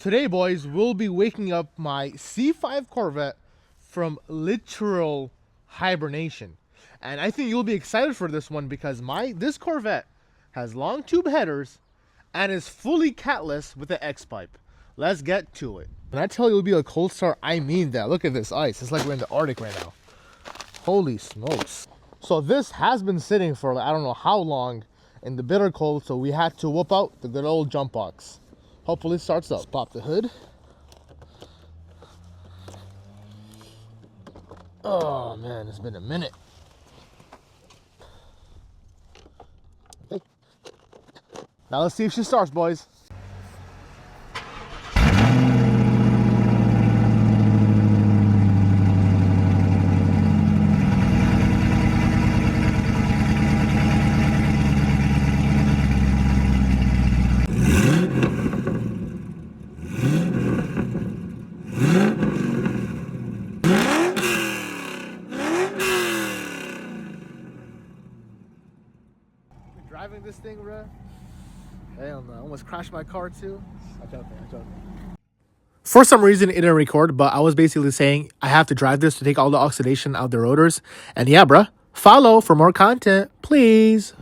Today, boys, we'll be waking up my C5 Corvette from literal hibernation. And I think you'll be excited for this one because this Corvette has long tube headers and is fully catless with the X-pipe. Let's get to it. When I tell you it'll be a cold start, I mean that. Look at this ice. It's like we're in the Arctic right now. Holy smokes. So this has been sitting for I don't know how long in the bitter cold, so we had to whoop out the good old jump box. Hopefully it starts up. Let's pop the hood. Oh man, it's been a minute. Okay. Now let's see if she starts, boys. Driving this thing, bro. Hell no. I almost crashed my car too. I'm joking. For some reason, it didn't record, but I was basically saying I have to drive this to take all the oxidation out the rotors. And yeah, bruh, follow for more content, please.